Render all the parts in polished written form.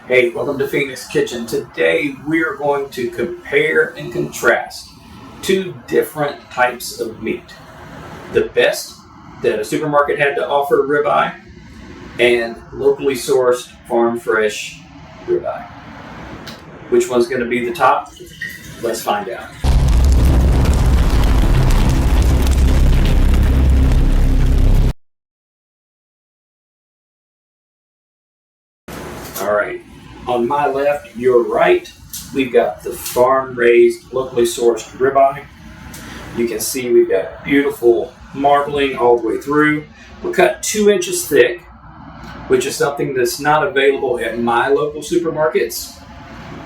Hey, welcome to Phoenix Kitchen. Today we are going to compare and contrast two different types of meat. The best that a supermarket had to offer ribeye and locally sourced farm fresh ribeye. Which one's going to be the top? Let's find out. All right. On my left, your right, we've got the farm-raised, locally sourced ribeye. You can see we've got beautiful marbling all the way through. We're cut 2 inches thick, which is something that's not available at my local supermarkets.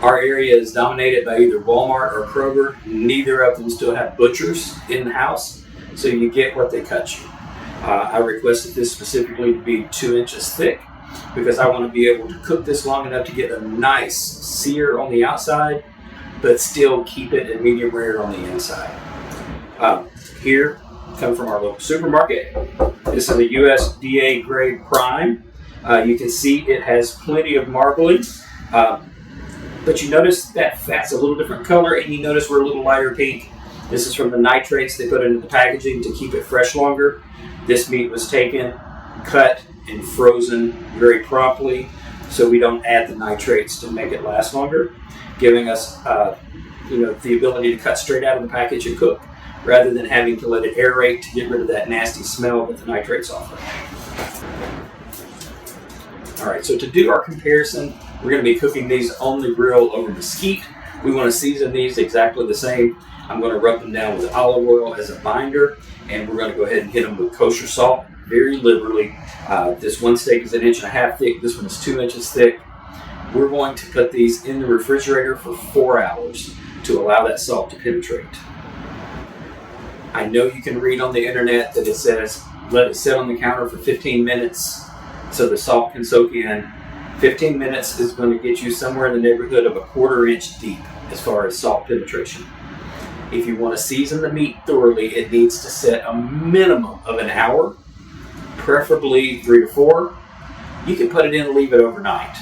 Our area is dominated by either Walmart or Kroger. Neither of them still have butchers in the house, so you get what they cut you. I requested this specifically to be 2 inches thick, because I want to be able to cook this long enough to get a nice sear on the outside, but still keep it at medium rare on the inside. Here, come from our local supermarket. This is the USDA grade Prime. You can see it has plenty of marbling, but you notice that fat's a little different color, and you notice we're a little lighter pink. This is from the nitrates they put into the packaging to keep it fresh longer. This meat was taken, cut, and frozen very promptly, so we don't add the nitrates to make it last longer, giving us the ability to cut straight out of the package and cook, rather than having to let it aerate to get rid of that nasty smell that the nitrates offer. All right, so to do our comparison, we're going to be cooking these on the grill over mesquite. We want to season these exactly the same. I'm going to rub them down with olive oil as a binder, and we're going to go ahead and hit them with kosher salt very liberally. This one steak is 1.5 inches thick. This one is 2 inches thick. We're going to put these in the refrigerator for 4 hours to allow that salt to penetrate. I know you can read on the internet that it says let it sit on the counter for 15 minutes so the salt can soak in. 15 minutes is going to get you somewhere in the neighborhood of 1/4 inch deep as far as salt penetration. If you want to season the meat thoroughly, it needs to sit a minimum of an hour, preferably 3 to 4. You can put it in and leave it overnight.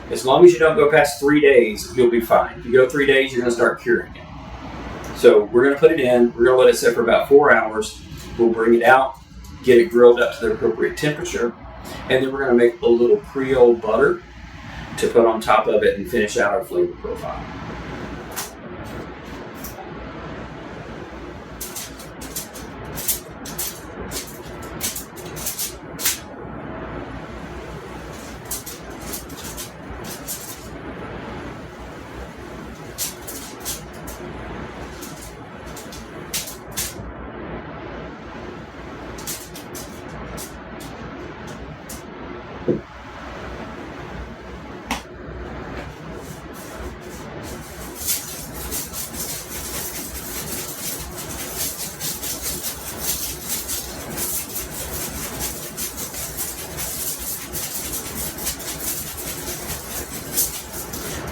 As long as you don't go past 3 days, you'll be fine. If you go 3 days, you're going to start curing it. So we're going to put it in. We're going to let it sit for about 4 hours. We'll bring it out, get it grilled up to the appropriate temperature, and then we're going to make a little Creole butter to put on top of it and finish out our flavor profile.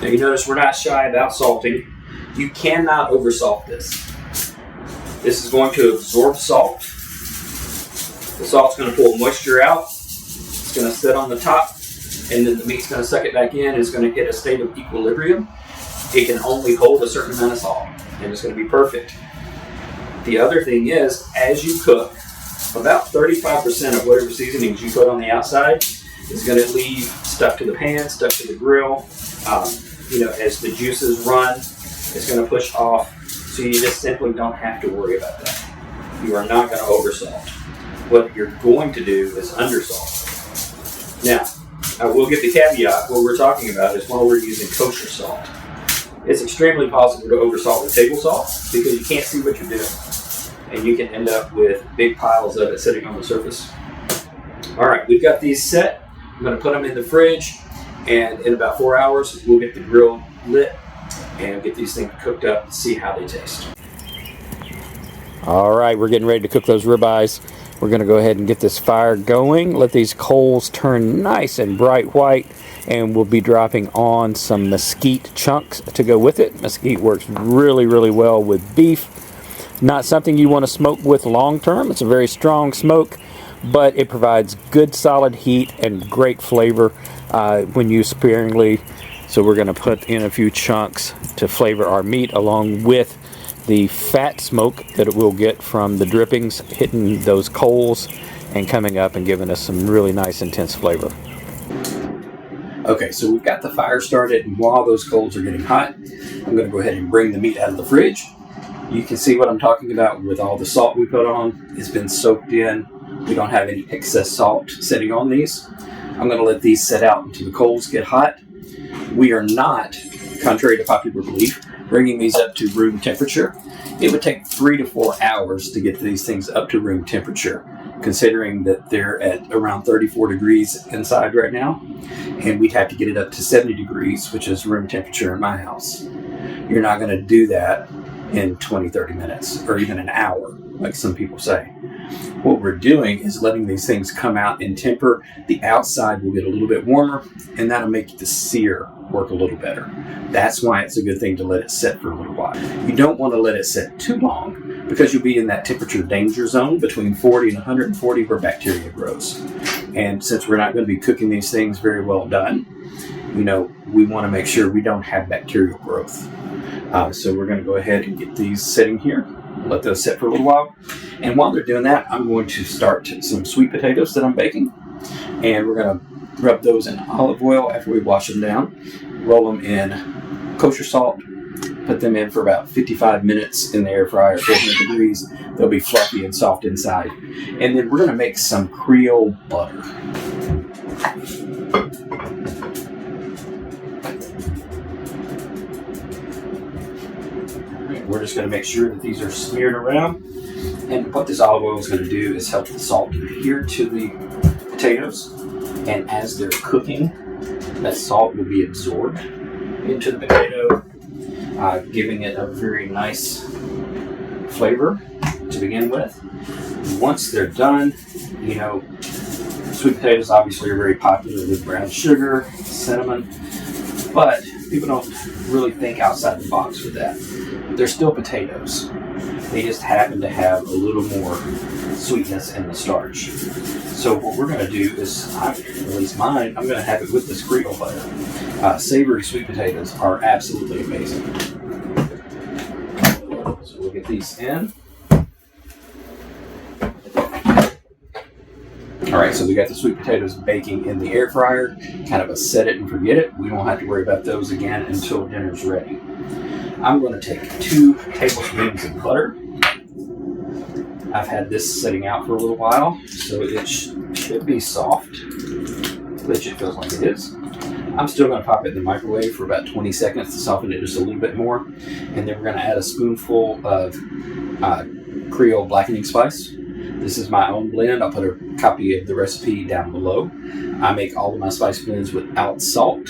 Now you notice we're not shy about salting. You cannot oversalt this. This is going to absorb salt. The salt's going to pull moisture out. It's going to sit on the top, and then the meat's going to suck it back in. It's going to hit a state of equilibrium. It can only hold a certain amount of salt, and it's going to be perfect. The other thing is, as you cook, about 35% of whatever seasonings you put on the outside is going to leave stuck to the pan, stuck to the grill. As the juices run, it's going to push off, so you just simply don't have to worry about that. You are not going to oversalt. What you're going to do is undersalt. Now, I will give the caveat. What we're talking about is when we're using kosher salt. It's extremely possible to oversalt with table salt because you can't see what you're doing, and you can end up with big piles of it sitting on the surface. All right, we've got these set. I'm going to put them in the fridge. And in about 4 hours, we'll get the grill lit and get these things cooked up and see how they taste. All right, we're getting ready to cook those ribeyes. We're going to go ahead and get this fire going. Let these coals turn nice and bright white, and we'll be dropping on some mesquite chunks to go with it. Mesquite works really, really well with beef. Not something you want to smoke with long term. It's a very strong smoke, but it provides good solid heat and great flavor. when used sparingly. So we're going to put in a few chunks to flavor our meat, along with the fat smoke that it will get from the drippings hitting those coals and coming up and giving us some really nice intense flavor. Okay, so we've got the fire started, and while those coals are getting hot, I'm going to go ahead and bring the meat out of the fridge. You can see what I'm talking about with all the salt we put on. It's been soaked in. We don't have any excess salt sitting on these. I'm going to let these set out until the coals get hot. We are not, contrary to popular belief, bringing these up to room temperature. It would take 3 to 4 hours to get these things up to room temperature, considering that they're at around 34 degrees inside right now, and we'd have to get it up to 70 degrees, which is room temperature in my house. You're not going to do that in 20-30 minutes or even an hour, like some people say. What we're doing is letting these things come out and temper. The outside will get a little bit warmer, and that'll make the sear work a little better. That's why it's a good thing to let it set for a little while. You don't want to let it set too long, because you'll be in that temperature danger zone between 40 and 140 where bacteria grows. And since we're not going to be cooking these things very well done, we want to make sure we don't have bacterial growth. So we're going to go ahead and get these sitting here, let those set for a little while. And while they're doing that, I'm going to start some sweet potatoes that I'm baking. And we're going to rub those in olive oil after we wash them down, roll them in kosher salt, put them in for about 55 minutes in the air fryer at 400 degrees. They'll be fluffy and soft inside. And then we're going to make some Creole butter. We're just going to make sure that these are smeared around. And what this olive oil is going to do is help the salt adhere to the potatoes. And as they're cooking, that salt will be absorbed into the potato, giving it a very nice flavor to begin with. Once they're done, sweet potatoes obviously are very popular with brown sugar, cinnamon, but people don't really think outside the box with that. They're still potatoes. They just happen to have a little more sweetness in the starch. So what we're going to do is, at least mine, I'm going to have it with this Creole butter. Savory sweet potatoes are absolutely amazing. So we'll get these in. Alright, so we got the sweet potatoes baking in the air fryer, kind of a set it and forget it. We won't have to worry about those again until dinner's ready. I'm going to take 2 tablespoons of butter. I've had this sitting out for a little while, so it should be soft, which it feels like it is. I'm still going to pop it in the microwave for about 20 seconds to soften it just a little bit more. And then we're going to add a spoonful of Creole Blackening Spice. This is my own blend. I'll put a copy of the recipe down below. I make all of my spice blends without salt.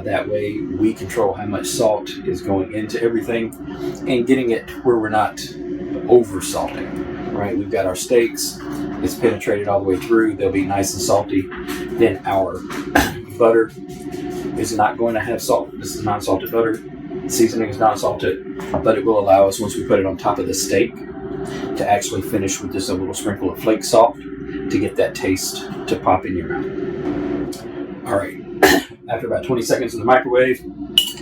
That way we control how much salt is going into everything and getting it where we're not over salting, right? We've got our steaks. It's penetrated all the way through. They'll be nice and salty. Then our butter is not going to have salt. This is non-salted butter. Seasoning is non-salted, but it will allow us, once we put it on top of the steak, to actually finish with just a little sprinkle of flake salt to get that taste to pop in your mouth. All right. After about 20 seconds in the microwave,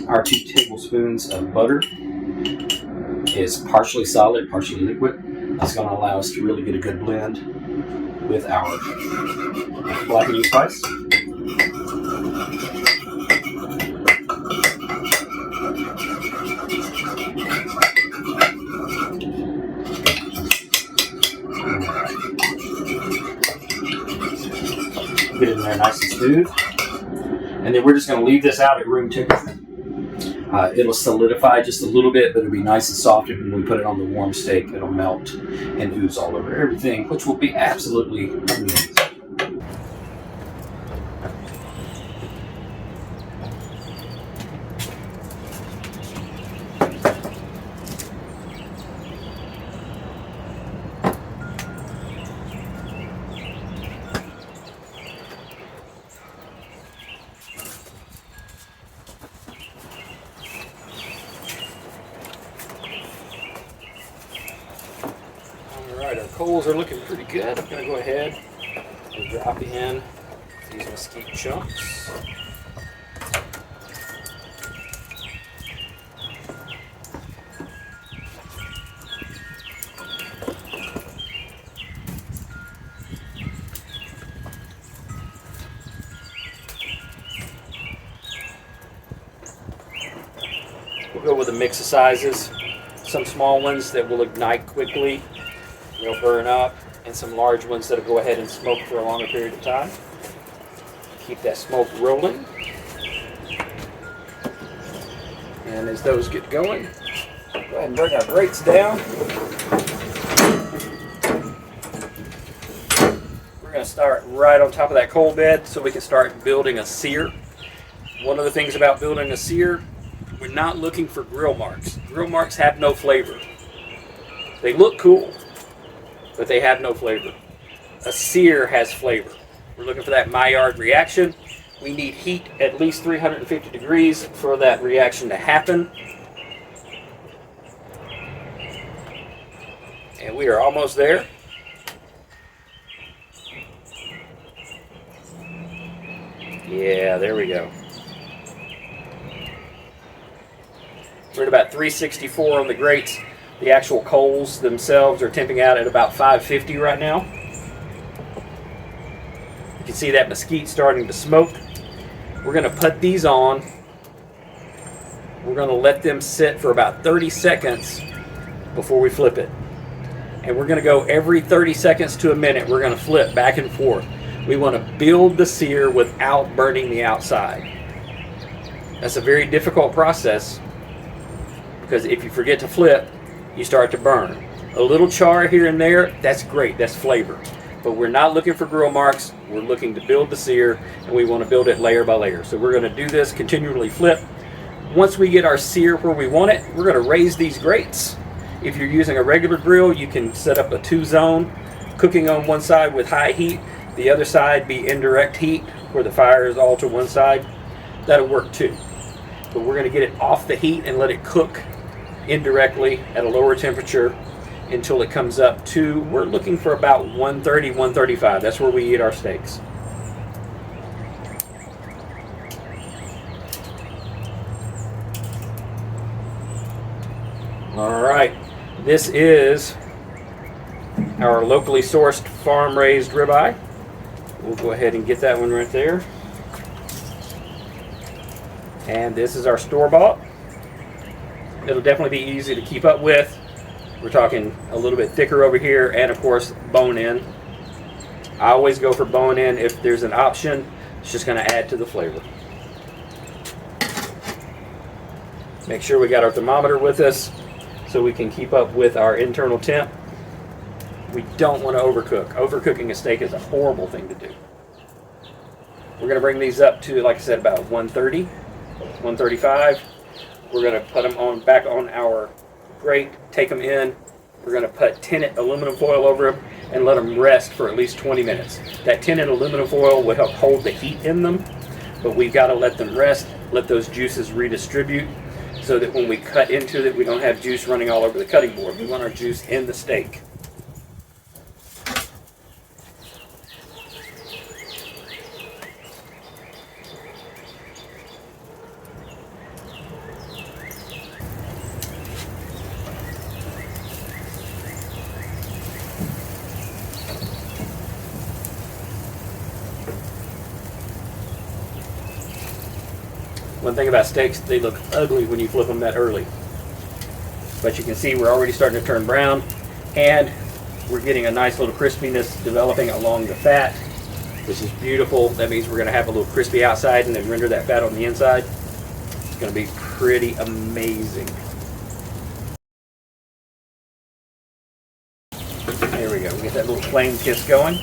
our 2 tablespoons of butter is partially solid, partially liquid. It's going to allow us to really get a good blend with our blackening spice. Get it in there nice and smooth. And then we're just going to leave this out at room temperature. It'll solidify just a little bit, but it'll be nice and soft. And when we put it on the warm steak, it'll melt and ooze all over everything, which will be absolutely amazing. Alright, our coals are looking pretty good. I'm going to go ahead and drop in these mesquite chunks. We'll go with a mix of sizes. Some small ones that will ignite quickly, they'll burn up, and some large ones that'll go ahead and smoke for a longer period of time. Keep that smoke rolling. And as those get going, go ahead and bring our grates down. We're going to start right on top of that coal bed so we can start building a sear. One of the things about building a sear, we're not looking for grill marks. Grill marks have no flavor. They look cool, but they have no flavor. A sear has flavor. We're looking for that Maillard reaction. We need heat at least 350 degrees for that reaction to happen. And we are almost there. Yeah, there we go. We're at about 364 on the grates. The actual coals themselves are temping out at about 550 right now. You can see that mesquite starting to smoke. We're going to put these on. We're going to let them sit for about 30 seconds before we flip it. And we're going to go every 30 seconds to a minute. We're going to flip back and forth. We want to build the sear without burning the outside. That's a very difficult process, because if you forget to flip, you start to burn. A little char here and there, that's great, that's flavor. But we're not looking for grill marks, we're looking to build the sear, and we want to build it layer by layer. So we're going to do this, continually flip. Once we get our sear where we want it, we're going to raise these grates. If you're using a regular grill, you can set up a 2-zone, cooking on one side with high heat, the other side be indirect heat, where the fire is all to one side. That'll work too. But we're going to get it off the heat and let it cook indirectly at a lower temperature until it comes up to, we're looking for about 130, 135. That's where we eat our steaks. All right, this is our locally sourced farm-raised ribeye. We'll go ahead and get that one right there. And this is our store-bought. It'll definitely be easy to keep up with. We're talking a little bit thicker over here, and of course bone-in. I always go for bone-in if there's an option. It's just going to add to the flavor. Make sure we got our thermometer with us so we can keep up with our internal temp. We don't want to overcook. Overcooking a steak is a horrible thing to do. We're going to bring these up to, like I said, about 130, 135. We're going to put them on back on our grate, take them in. We're going to put tinted aluminum foil over them and let them rest for at least 20 minutes. That tinted aluminum foil will help hold the heat in them, but we've got to let them rest, let those juices redistribute, so that when we cut into it, we don't have juice running all over the cutting board. We want our juice in the steak. One thing about steaks, they look ugly when you flip them that early. But you can see we're already starting to turn brown, and we're getting a nice little crispiness developing along the fat, which is beautiful. That means we're going to have a little crispy outside and then render that fat on the inside. It's going to be pretty amazing. There we go. We get that little flame kiss going.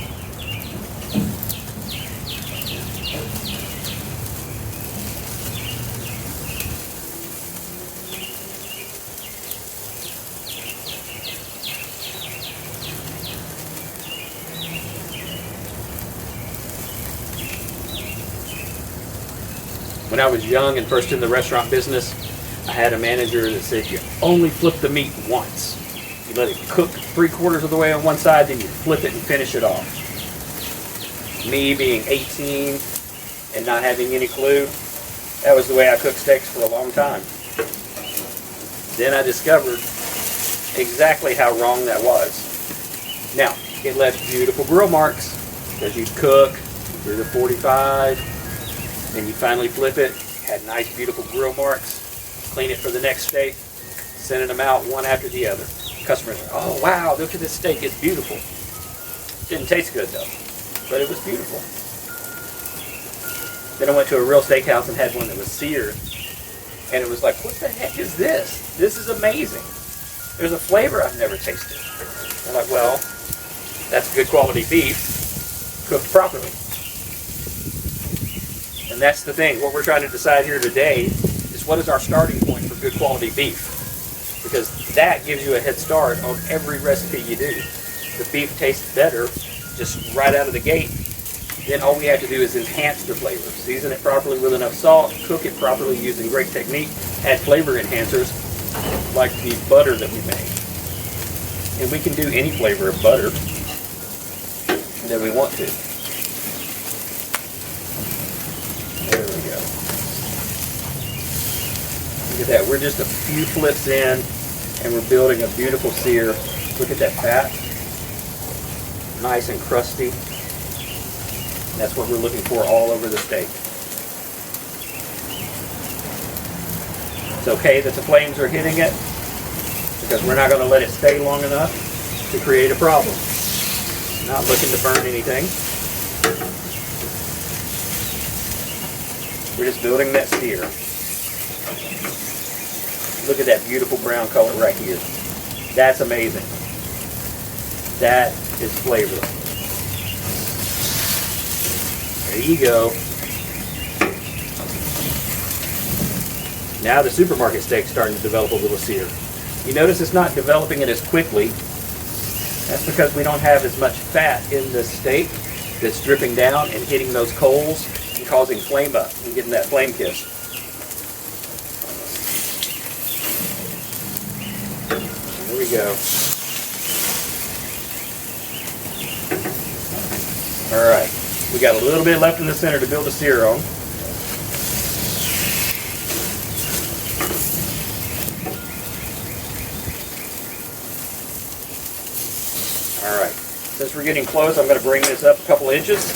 When I was young and first in the restaurant business, I had a manager that said you only flip the meat once. You let it cook 3/4 of the way on one side, then you flip it and finish it off. Me being 18 and not having any clue, that was the way I cooked steaks for a long time. Then I discovered exactly how wrong that was. Now, it left beautiful grill marks as you cook through the 45, and you finally flip it, had nice beautiful grill marks, clean it for the next steak, sending them out one after the other. Customers are, oh wow, look at this steak, it's beautiful. Didn't taste good though, but it was beautiful. Then I went to a real steakhouse and had one that was seared, and it was like, what the heck is this? This is amazing. There's a flavor I've never tasted. I'm like, well, that's good quality beef cooked properly. And that's the thing. What we're trying to decide here today is what is our starting point for good quality beef. Because that gives you a head start on every recipe you do. The beef tastes better just right out of the gate. Then all we have to do is enhance the flavor. Season it properly with enough salt, cook it properly using great technique, add flavor enhancers like the butter that we make. And we can do any flavor of butter that we want to. There we go. Look at that. We're just a few flips in and we're building a beautiful sear. Look at that fat. Nice and crusty. That's what we're looking for all over the steak. It's okay that the flames are hitting it because we're not going to let it stay long enough to create a problem. Not looking to burn anything. We're just building that sear. Look at that beautiful brown color right here. That's amazing. That is flavor. There you go. Now the supermarket steak's starting to develop a little sear. You notice it's not developing it as quickly. That's because we don't have as much fat in the steak that's dripping down and hitting those coals and causing flame up and getting that flame kiss. There we go. All right. We got a little bit left in the center to build a sear on. All right, since we're getting close, I'm going to bring this up a couple inches,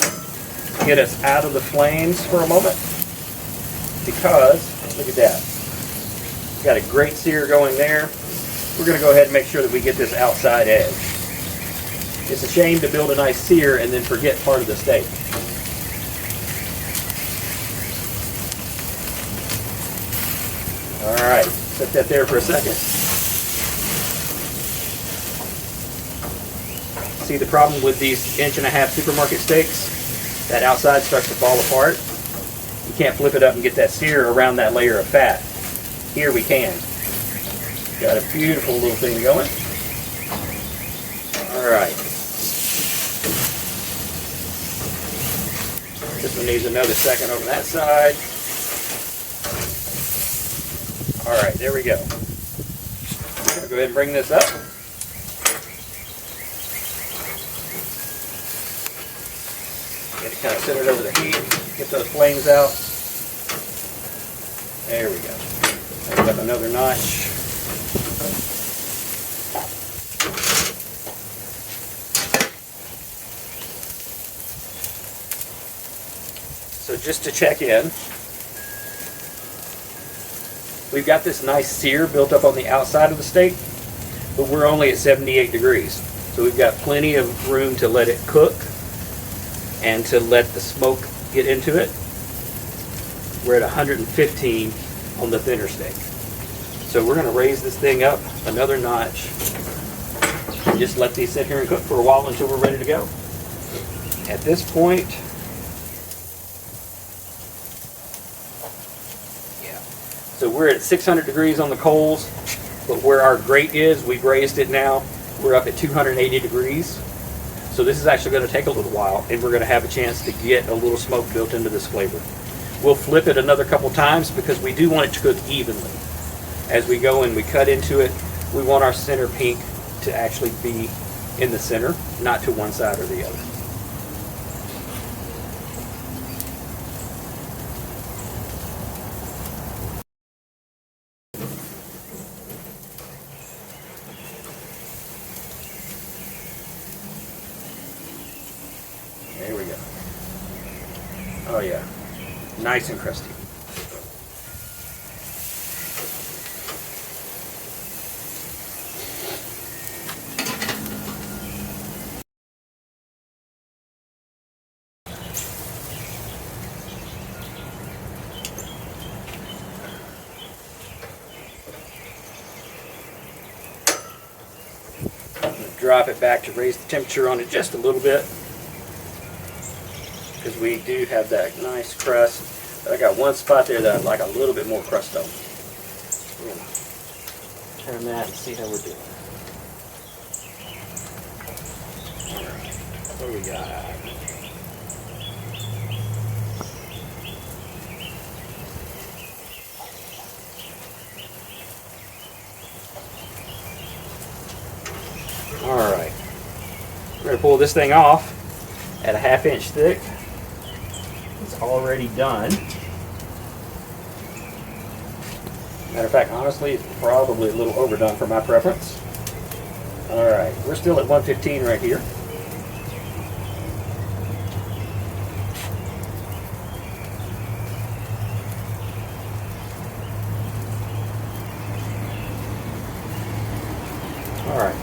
get us out of the flames for a moment, because, look at that. We've got a great sear going there. We're going to go ahead and make sure that we get this outside edge. It's a shame to build a nice sear and then forget part of the steak. All right, set that there for a second. See the problem with these 1.5-inch supermarket steaks? That outside starts to fall apart. You can't flip it up and get that sear around that layer of fat. Here we can. Got a beautiful little thing going. All right. This one needs another second over that side. All right, there we go. I'm going to go ahead and bring this up. Get it kind of centered over the heat. Get those flames out. There we go. Bring up another notch. So just to check in, we've got this nice sear built up on the outside of the steak, but we're only at 78 degrees. So we've got plenty of room to let it cook and to let the smoke get into it. We're at 115 on the thinner steak. So we're going to raise this thing up another notch and just let these sit here and cook for a while until we're ready to go. At this point, so we're at 600 degrees on the coals, but where our grate is, we've raised it now. We're up at 280 degrees. So this is actually going to take a little while, and we're going to have a chance to get a little smoke built into this flavor. We'll flip it another couple times because we do want it to cook evenly. As we go and we cut into it, we want our center pink to actually be in the center, not to one side or the other. nice and crusty. Drop it back to raise the temperature on it just a little bit, because we do have that nice crust. But I got one spot there that I'd like a little bit more crust on. We're gonna turn that and see how we're doing. Alright, what do we got? Alright, we're going to pull this thing off at a 1/2 inch thick. It's already done. Matter of fact, honestly, it's probably a little overdone for my preference. Alright, we're still at 115 right here. Alright.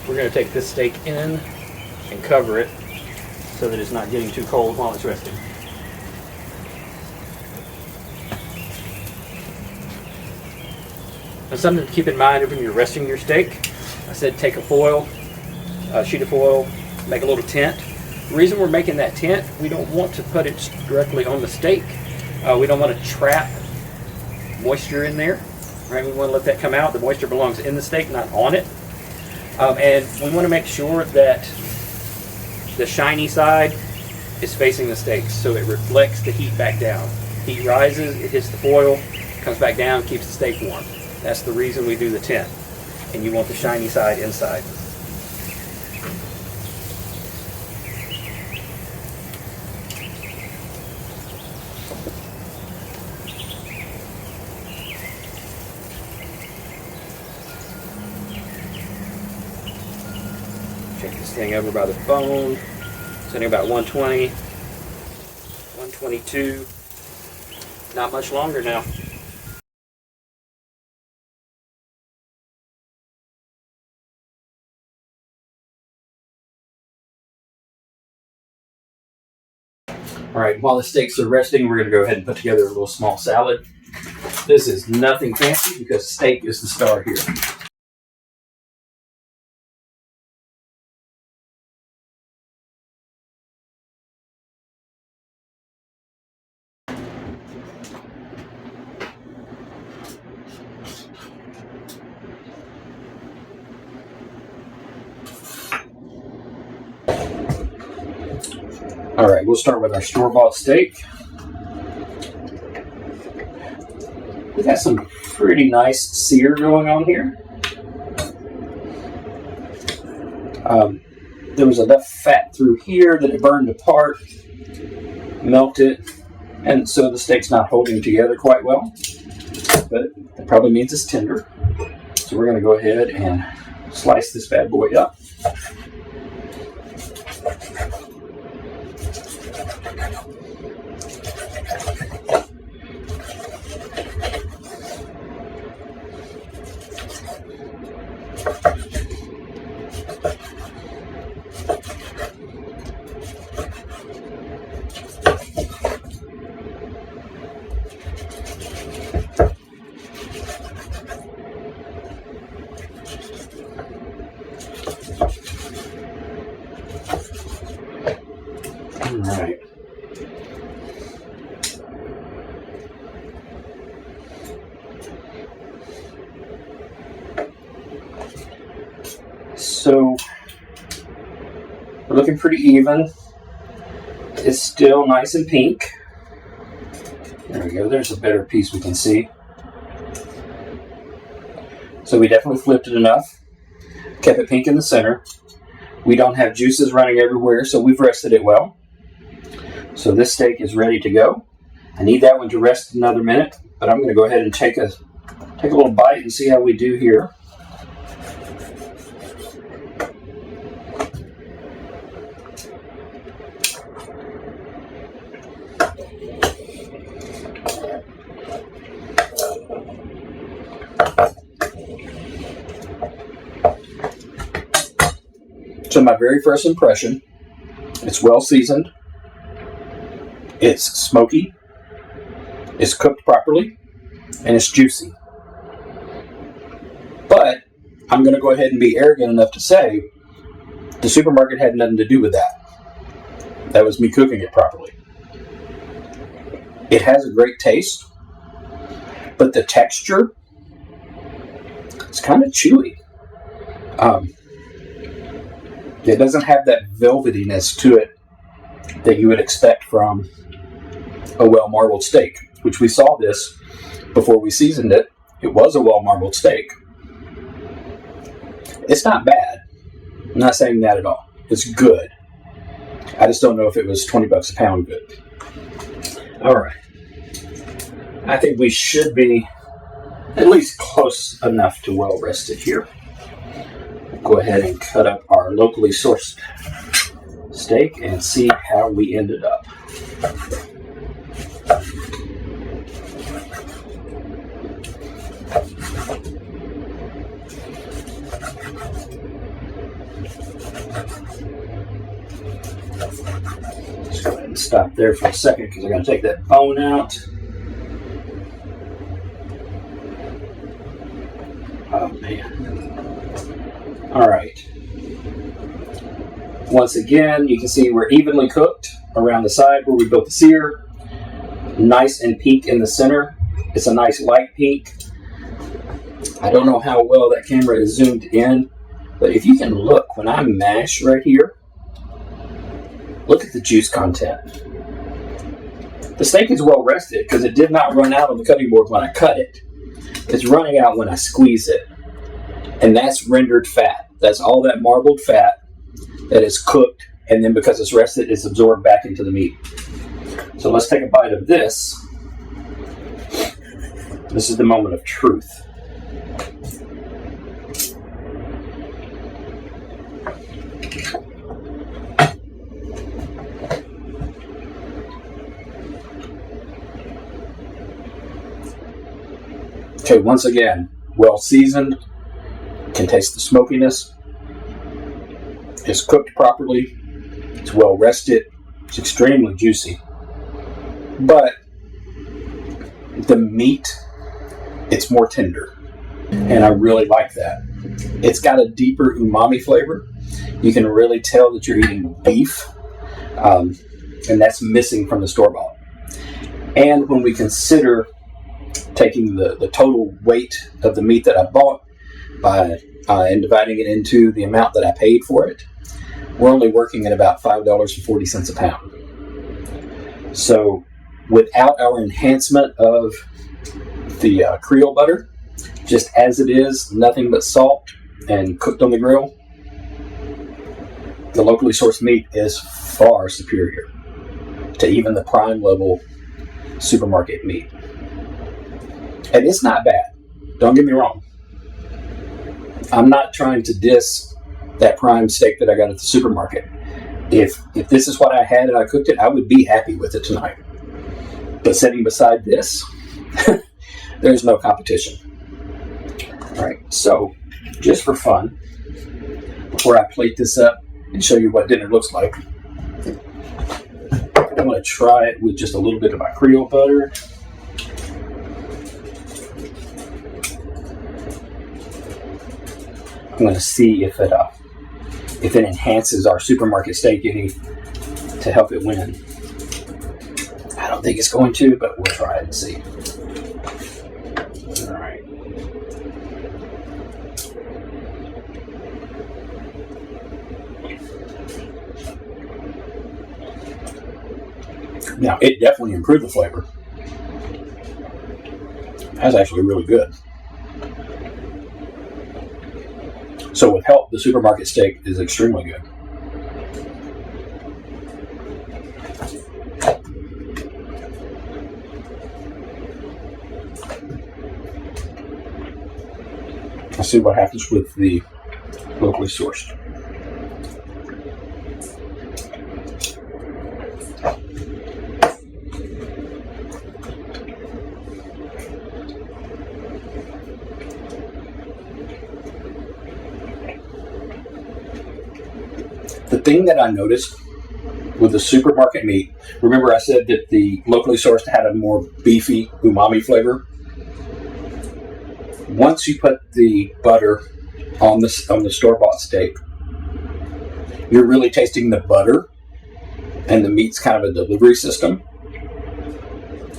We're going to take this steak in and cover it so that it's not getting too cold while it's resting. Now, something to keep in mind when you're resting your steak, I said take a foil, a sheet of foil, make a little tent. The reason we're making that tent, we don't want to put it directly on the steak. We don't want to trap moisture in there. Right? We want to let that come out. The moisture belongs in the steak, not on it. And we want to make sure that the shiny side is facing the steak, so it reflects the heat back down. Heat rises, it hits the foil, comes back down, keeps the steak warm. That's the reason we do the tent. And you want the shiny side inside. Check this thing over by the bone. Setting about 120, 122. Not much longer now. All right, while the steaks are resting, we're going to go ahead and put together a little small salad. This is nothing fancy because steak is the star here. All right, we'll start with our store-bought steak. We got some pretty nice sear going on here. There was enough fat through here that it burned apart, melted, and so the steak's not holding together quite well. But that probably means it's tender. So we're going to go ahead and slice this bad boy up. Right. So we're looking pretty even. It's still nice and pink. There we go. There's a better piece we can see. So we definitely flipped it enough. Kept it pink in the center. We don't have juices running everywhere, so we've rested it well. So this steak is ready to go. I need that one to rest another minute, but I'm going to go ahead and take a little bite and see how we do here. So my very first impression, it's well seasoned, it's smoky, it's cooked properly, and it's juicy. But I'm going to go ahead and be arrogant enough to say the supermarket had nothing to do with that. That was me cooking it properly. It has a great taste, but the texture is kind of chewy. It doesn't have that velvetyness to it that you would expect from a well-marbled steak, which we saw this before we seasoned it. It was a well-marbled steak. It's not bad. I'm not saying that at all. It's good. I just don't know if it was 20 bucks a pound good. All right. I think we should be at least close enough to well rested here. Go ahead and cut up our locally sourced steak and see how we ended up. Just go ahead and stop there for a second because I'm going to take that bone out. Oh man. All right. Once again, you can see we're evenly cooked around the side where we built the sear. Nice and pink in the center. It's a nice light pink. I don't know how well that camera is zoomed in, but if you can look, when I mash right here, look at the juice content. The steak is well rested because it did not run out on the cutting board when I cut it. It's running out when I squeeze it. And that's rendered fat. That's all that marbled fat that is cooked, and then because it's rested, it's absorbed back into the meat. So let's take a bite of this. This is the moment of truth. Okay, once again, well seasoned. Can taste the smokiness. It's cooked properly. It's well rested. It's extremely juicy. But the meat, it's more tender. And I really like that. It's got a deeper umami flavor. You can really tell that you're eating beef. And that's missing from the store-bought. And when we consider taking the total weight of the meat that I bought and dividing it into the amount that I paid for it, we're only working at about $5.40 a pound. So without our enhancement of the Creole butter, just as it is, nothing but salt and cooked on the grill, the locally sourced meat is far superior to even the prime level supermarket meat. And it's not bad. Don't get me wrong. I'm not trying to diss that prime steak that I got at the supermarket. If this is what I had and I cooked it, I would be happy with it tonight. But sitting beside this, there's no competition. All right, so just for fun, before I plate this up and show you what dinner looks like, I'm going to try it with just a little bit of my Creole butter. I'm going to see if it enhances our supermarket steak any to help it win. I don't think it's going to, but we'll try it and see. All right. Now, it definitely improved the flavor. That's actually really good. So with help, the supermarket steak is extremely good. Let's see what happens with the locally sourced. thing that I noticed with the supermarket meat, remember I said that the locally sourced had a more beefy umami flavor? Once you put the butter on the store-bought steak, you're really tasting the butter, and the meat's kind of a delivery system.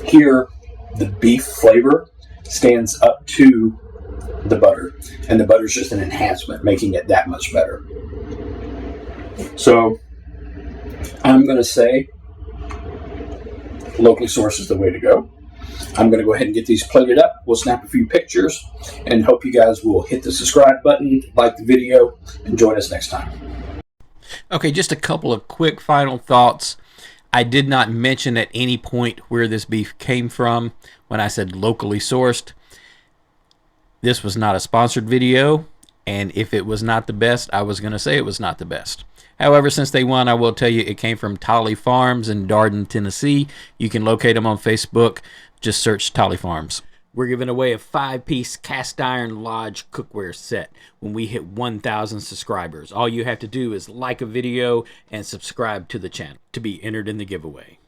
Here, the beef flavor stands up to the butter, and the butter's just an enhancement, making it that much better. So I'm going to say locally sourced is the way to go. I'm going to go ahead and get these plated up. We'll snap a few pictures and hope you guys will hit the subscribe button, like the video, and join us next time. Okay, just a couple of quick final thoughts. I did not mention at any point where this beef came from when I said locally sourced. This was not a sponsored video, and if it was not the best, I was going to say it was not the best. However, since day one, I will tell you it came from Tolley Farms in Darden, Tennessee. You can locate them on Facebook. Just search Tolley Farms. We're giving away a 5-piece cast iron lodge cookware set when we hit 1,000 subscribers. All you have to do is like a video and subscribe to the channel to be entered in the giveaway.